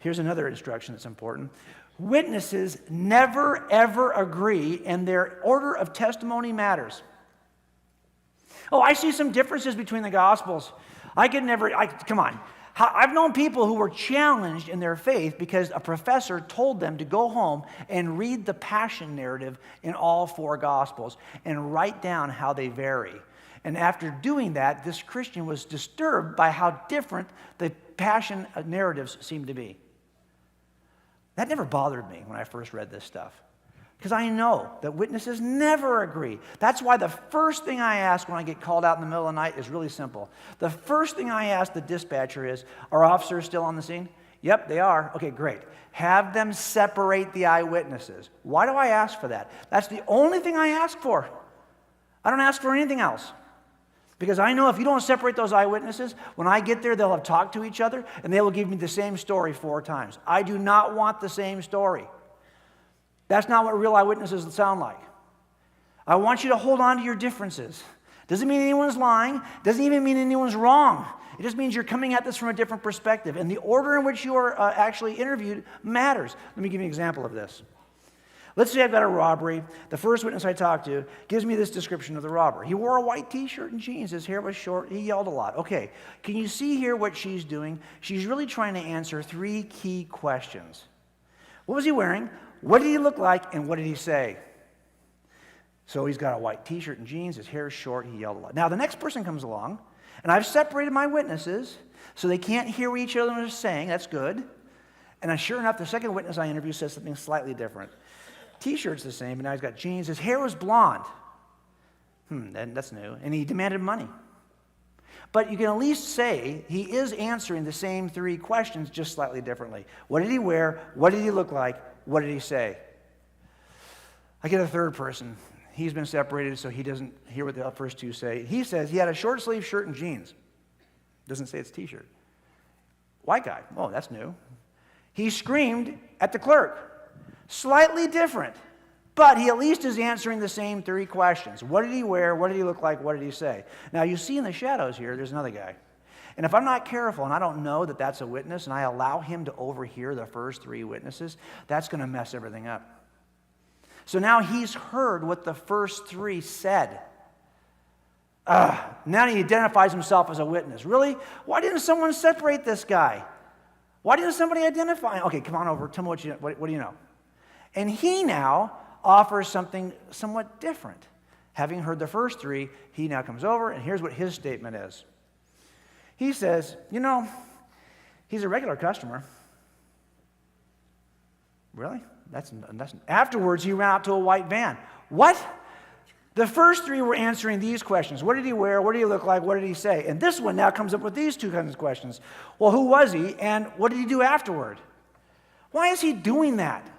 Here's another instruction that's important. Witnesses never, ever agree, and their order of testimony matters. Oh, I see some differences between the Gospels. Come on. I've known people who were challenged in their faith because a professor told them to go home and read the Passion narrative in all 4 Gospels and write down how they vary. And after doing that, this Christian was disturbed by how different the Passion narratives seemed to be. That never bothered me when I first read this stuff, because I know that witnesses never agree. That's why the first thing I ask when I get called out in the middle of the night is really simple. The first thing I ask the dispatcher is, are officers still on the scene? Yep, they are. Okay, great. Have them separate the eyewitnesses. Why do I ask for that? That's the only thing I ask for. I don't ask for anything else. Because I know if you don't separate those eyewitnesses, when I get there, they'll have talked to each other, and they will give me the same story 4 times. I do not want the same story. That's not what real eyewitnesses sound like. I want you to hold on to your differences. Doesn't mean anyone's lying. Doesn't even mean anyone's wrong. It just means you're coming at this from a different perspective. And the order in which you are actually interviewed matters. Let me give you an example of this. Let's say I've got a robbery. The first witness I talk to gives me this description of the robber. He wore a white t-shirt and jeans. His hair was short. He yelled a lot. Okay, can you see here what she's doing? She's really trying to answer 3 key questions. What was he wearing? What did he look like? And what did he say? So he's got a white t-shirt and jeans. His hair is short. He yelled a lot. Now, the next person comes along, and I've separated my witnesses so they can't hear what each other is saying. That's good. And sure enough, the second witness I interview says something slightly different. T-shirt's the same, but now he's got jeans. His hair was blonde. That's new. And he demanded money. But you can at least say he is answering the same 3 questions just slightly differently. What did he wear? What did he look like? What did he say? I get a third person. He's been separated, so he doesn't hear what the first 2 say. He says he had a short sleeve shirt and jeans. Doesn't say it's t-shirt. White guy. Oh, that's new. He screamed at the clerk. Slightly different, but he at least is answering the same 3 questions. What did he wear? What did he look like? What did he say? Now, you see in the shadows here, there's another guy. And if I'm not careful and I don't know that that's a witness and I allow him to overhear the first 3 witnesses, that's going to mess everything up. So now he's heard what the first 3 said. Now he identifies himself as a witness. Really? Why didn't someone separate this guy? Why didn't somebody identify him? Okay, come on over. Tell me what do you know? And he now offers something somewhat different. Having heard the first 3, he now comes over, and here's what his statement is. He says, he's a regular customer. Really? That's Afterwards, he ran out to a white van. What? The first 3 were answering these questions. What did he wear? What did he look like? What did he say? And this one now comes up with these 2 kinds of questions. Well, who was he, and what did he do afterward? Why is he doing that?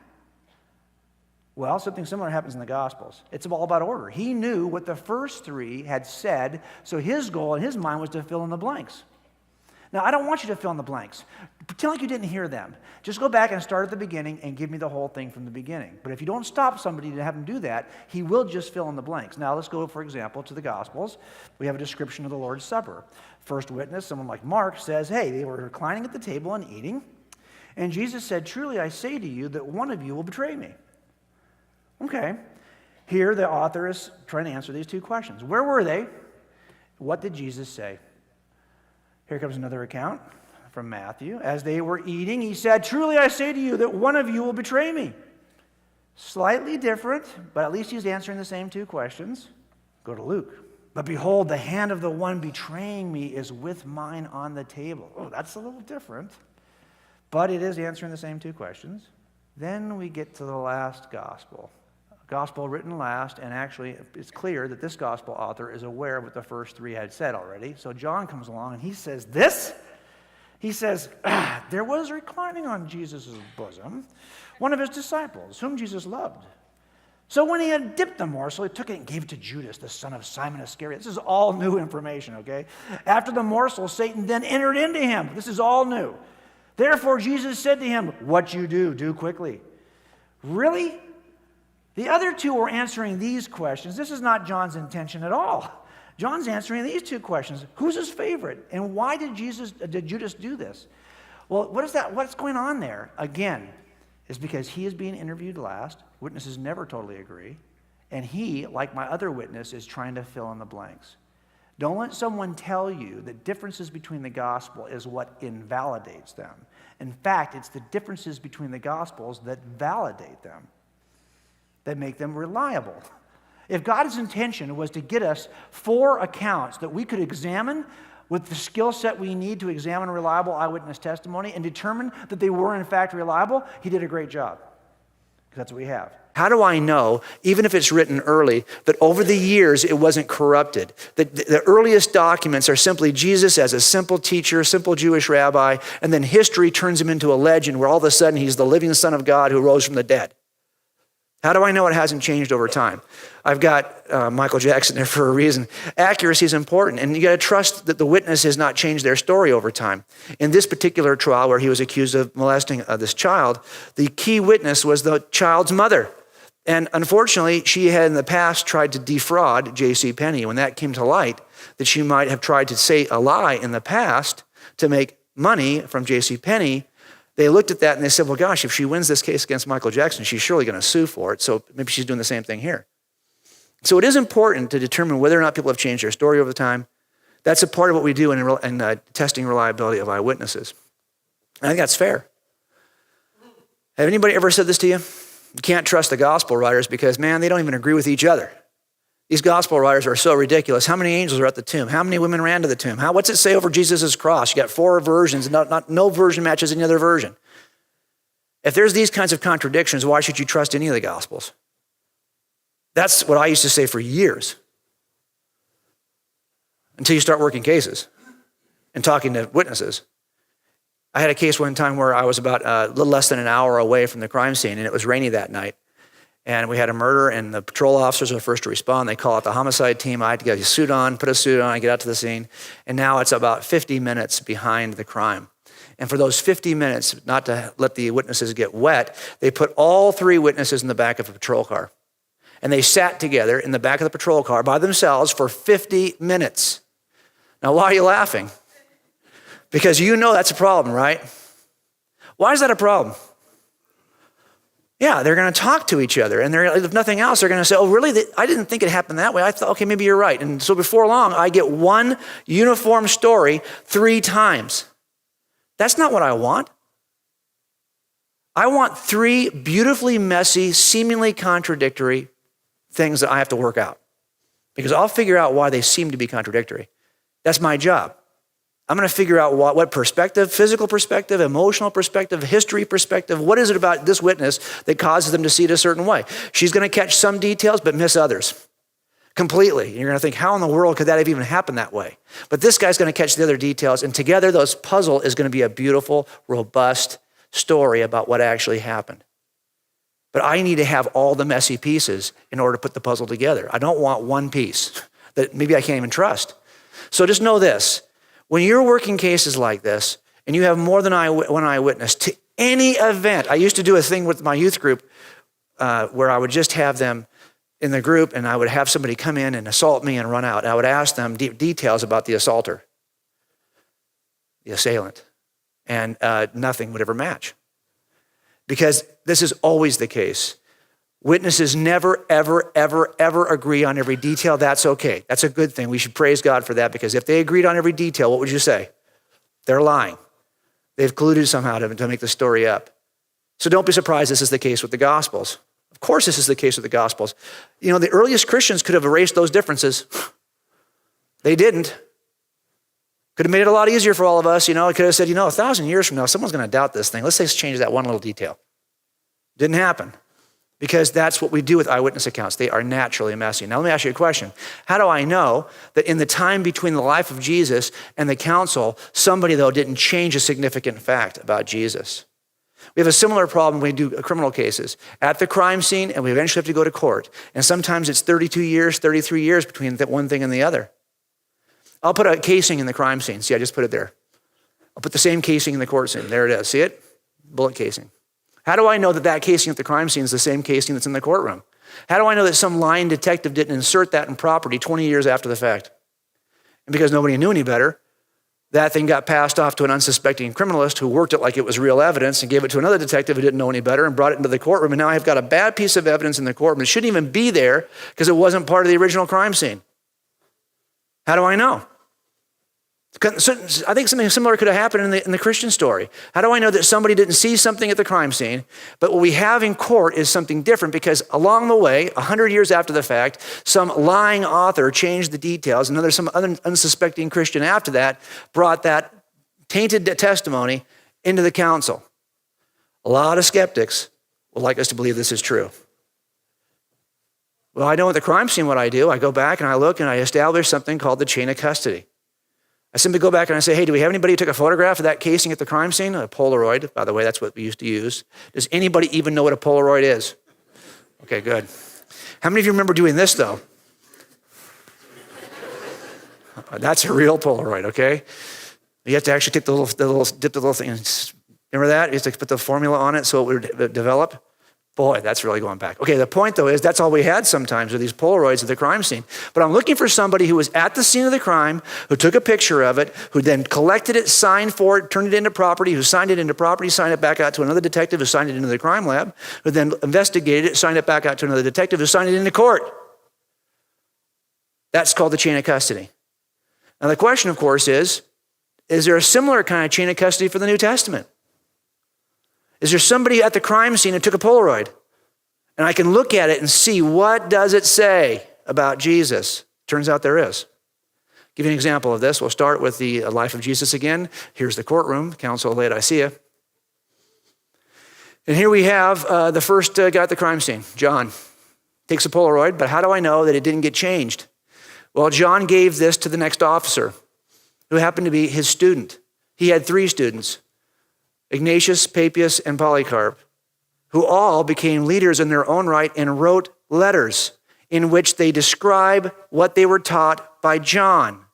Well, something similar happens in the Gospels. It's all about order. He knew what the first 3 had said, so his goal in his mind was to fill in the blanks. Now, I don't want you to fill in the blanks. Pretend like you didn't hear them. Just go back and start at the beginning and give me the whole thing from the beginning. But if you don't stop somebody to have him do that, he will just fill in the blanks. Now, let's go, for example, to the Gospels. We have a description of the Lord's Supper. First witness, someone like Mark, says, hey, they were reclining at the table and eating, and Jesus said, truly I say to you that one of you will betray me. Okay, here the author is trying to answer these 2 questions. Where were they? What did Jesus say? Here comes another account from Matthew. As they were eating, he said, truly I say to you that one of you will betray me. Slightly different, but at least he's answering the same 2 questions. Go to Luke. But behold, the hand of the one betraying me is with mine on the table. Oh, that's a little different. But it is answering the same 2 questions. Then we get to the last gospel. Gospel written last, and actually it's clear that this gospel author is aware of what the first 3 had said already. So John comes along and he says this. He says, there was reclining on Jesus' bosom one of his disciples, whom Jesus loved. So when he had dipped the morsel, he took it and gave it to Judas, the son of Simon Iscariot. This is all new information, okay? After the morsel, Satan then entered into him. This is all new. Therefore, Jesus said to him, what you do quickly. Really? The other 2 were answering these questions. This is not John's intention at all. John's answering these 2 questions. Who's his favorite? And why did Judas do this? Well, what's going on there? Again, is because he is being interviewed last. Witnesses never totally agree. And he, like my other witness, is trying to fill in the blanks. Don't let someone tell you that differences between the gospel is what invalidates them. In fact, it's the differences between the gospels that validate them, that make them reliable. If God's intention was to get us 4 accounts that we could examine with the skill set we need to examine reliable eyewitness testimony and determine that they were in fact reliable, he did a great job. Because that's what we have. How do I know, even if it's written early, that over the years it wasn't corrupted? That the earliest documents are simply Jesus as a simple teacher, simple Jewish rabbi, and then history turns him into a legend where all of a sudden he's the living Son of God who rose from the dead. How do I know it hasn't changed over time? I've got Michael Jackson there for a reason. Accuracy is important, and you got to trust that the witness has not changed their story over time. In this particular trial where he was accused of molesting this child, the key witness was the child's mother. And unfortunately, she had in the past tried to defraud J.C. Penney. When that came to light, that she might have tried to say a lie in the past to make money from J.C. Penney, they looked at that and they said, well, gosh, if she wins this case against Michael Jackson, she's surely going to sue for it. So maybe she's doing the same thing here. So it is important to determine whether or not people have changed their story over time. That's a part of what we do in testing reliability of eyewitnesses. I think that's fair. Have anybody ever said this to you? You can't trust the gospel writers because, man, they don't even agree with each other. These gospel writers are so ridiculous. How many angels are at the tomb? How many women ran to the tomb? What's it say over Jesus' cross? You got 4 versions, and no version matches any other version. If there's these kinds of contradictions, why should you trust any of the gospels? That's what I used to say for years. Until you start working cases and talking to witnesses. I had a case one time where I was about a little less than an hour away from the crime scene, and it was rainy that night. And we had a murder, and the patrol officers were the first to respond. They call out the homicide team. I had to get a suit on, put a suit on, I get out to the scene. And now it's about 50 minutes behind the crime. And for those 50 minutes, not to let the witnesses get wet, they put all 3 witnesses in the back of a patrol car. And they sat together in the back of the patrol car by themselves for 50 minutes. Now, why are you laughing? Because you know that's a problem, right? Why is that a problem? Yeah, they're going to talk to each other, and if nothing else, they're going to say, oh, really? I didn't think it happened that way. I thought, okay, maybe you're right. And so before long, I get one uniform story 3 times. That's not what I want. I want 3 beautifully messy, seemingly contradictory things that I have to work out. Because I'll figure out why they seem to be contradictory. That's my job. I'm going to figure out what perspective, physical perspective, emotional perspective, history perspective, what is it about this witness that causes them to see it a certain way? She's going to catch some details but miss others completely. And you're going to think, how in the world could that have even happened that way? But this guy's going to catch the other details, and together those puzzle is going to be a beautiful, robust story about what actually happened. But I need to have all the messy pieces in order to put the puzzle together. I don't want one piece that maybe I can't even trust. So just know this. When you're working cases like this, and you have more than one eyewitness to any event, I used to do a thing with my youth group where I would just have them in the group, and I would have somebody come in and assault me and run out. I would ask them details about the assaulter, the assailant, and nothing would ever match. Because this is always the case. Witnesses never, ever, ever, ever agree on every detail. That's okay. That's a good thing. We should praise God for that, because if they agreed on every detail, what would you say? They're lying. They've colluded somehow to make the story up. So don't be surprised this is the case with the Gospels. Of course this is the case with the Gospels. You know, the earliest Christians could have erased those differences. They didn't. Could have made it a lot easier for all of us. It could have said, 1,000 years from now, someone's going to doubt this thing. Let's just change that one little detail. Didn't happen. Because that's what we do with eyewitness accounts. They are naturally messy. Now, let me ask you a question. How do I know that in the time between the life of Jesus and the council, somebody, though, didn't change a significant fact about Jesus? We have a similar problem when we do criminal cases. At the crime scene, and we eventually have to go to court. And sometimes it's 32 years, 33 years between one thing and the other. I'll put a casing in the crime scene. See, I just put it there. I'll put the same casing in the court scene. There it is. See it? Bullet casing. How do I know that casing at the crime scene is the same casing that's in the courtroom? How do I know that some lying detective didn't insert that in property 20 years after the fact? And because nobody knew any better, That thing got passed off to an unsuspecting criminalist who worked it like it was real evidence and gave it to another detective who didn't know any better and brought it into the courtroom. And now I've got a bad piece of evidence in the courtroom. It shouldn't even be there because it wasn't part of the original crime scene. How do I know? I think something similar could have happened in the Christian story. How do I know that somebody didn't see something at the crime scene, but what we have in court is something different? Because along the way, 100 years after the fact, some lying author changed the details, and some other unsuspecting Christian after that brought that tainted testimony into the council. A lot of skeptics would like us to believe this is true. Well, I know at the crime scene what I do. I go back and I look and I establish something called the chain of custody. I simply go back and I say, hey, do we have anybody who took a photograph of that casing at the crime scene? A Polaroid, by the way, that's what we used to use. Does anybody even know what a Polaroid is? Okay, good. How many of you remember doing this, though? That's a real Polaroid, okay? You have to actually take dip the little thing. Remember that? You have to put the formula on it so it would develop. Boy, that's really going back. Okay, the point, though, is that's all we had sometimes with these Polaroids at the crime scene. But I'm looking for somebody who was at the scene of the crime, who took a picture of it, who then collected it, signed for it, turned it into property, who signed it into property, signed it back out to another detective who signed it into the crime lab, who then investigated it, signed it back out to another detective who signed it into court. That's called the chain of custody. Now, the question, of course, is there a similar kind of chain of custody for the New Testament? Is there somebody at the crime scene who took a Polaroid? And I can look at it and see, what does it say about Jesus? Turns out there is. I'll give you an example of this. We'll start with the life of Jesus again. Here's the courtroom, Council of Laodicea. And here we have the first guy at the crime scene, John. Takes a Polaroid, but how do I know that it didn't get changed? Well, John gave this to the next officer, who happened to be his student. He had 3 students. Ignatius, Papias, and Polycarp, who all became leaders in their own right and wrote letters in which they describe what they were taught by John.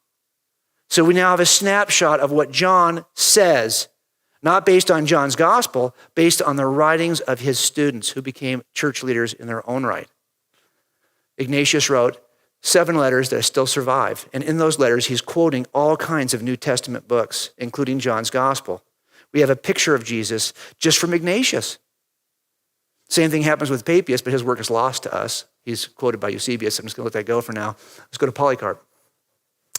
So we now have a snapshot of what John says, not based on John's gospel, based on the writings of his students who became church leaders in their own right. Ignatius wrote 7 letters that still survive, and in those letters he's quoting all kinds of New Testament books, including John's gospel. We have a picture of Jesus just from Ignatius. Same thing happens with Papias, but his work is lost to us. He's quoted by Eusebius. I'm just going to let that go for now. Let's go to Polycarp.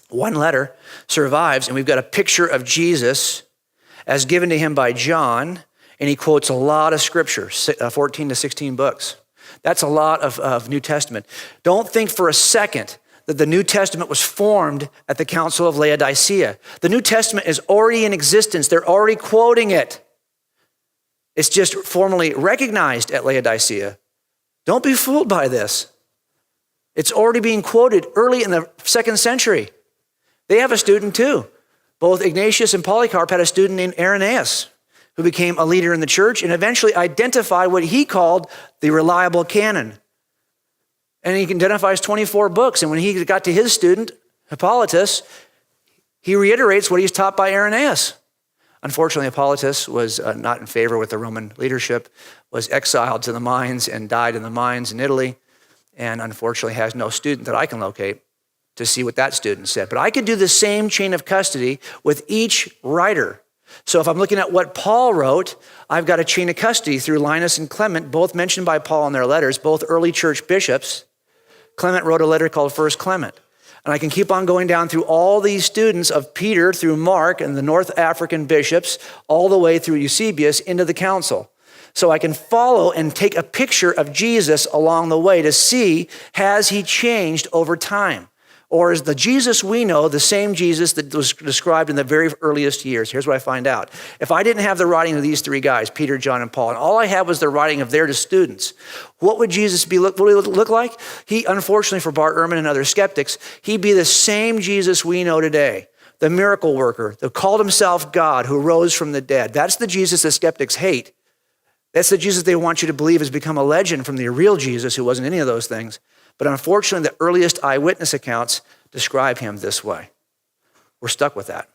1 letter survives, and we've got a picture of Jesus as given to him by John, and he quotes a lot of scripture, 14 to 16 books. That's a lot of New Testament. Don't think for a second that the New Testament was formed at the Council of Laodicea. The New Testament is already in existence. They're already quoting it. It's just formally recognized at Laodicea. Don't be fooled by this. It's already being quoted early in the 2nd century. They have a student too. Both Ignatius and Polycarp had a student named Irenaeus, who became a leader in the church and eventually identified what he called the reliable canon. And he identifies 24 books. And when he got to his student, Hippolytus, he reiterates what he's taught by Irenaeus. Unfortunately, Hippolytus was not in favor with the Roman leadership, was exiled to the mines and died in the mines in Italy, and unfortunately has no student that I can locate to see what that student said. But I could do the same chain of custody with each writer. So if I'm looking at what Paul wrote, I've got a chain of custody through Linus and Clement, both mentioned by Paul in their letters, both early church bishops. Clement wrote a letter called 1 Clement. And I can keep on going down through all these students of Peter through Mark and the North African bishops, all the way through Eusebius into the council. So I can follow and take a picture of Jesus along the way to see, has he changed over time? Or is the Jesus we know the same Jesus that was described in the very earliest years? Here's what I find out. If I didn't have the writing of these 3 guys, Peter, John, and Paul, and all I had was the writing of their students, what would Jesus look like? He, unfortunately for Bart Ehrman and other skeptics, he'd be the same Jesus we know today, the miracle worker, the called himself God who rose from the dead. That's the Jesus that skeptics hate. That's the Jesus they want you to believe has become a legend from the real Jesus who wasn't any of those things. But unfortunately, the earliest eyewitness accounts describe him this way. We're stuck with that.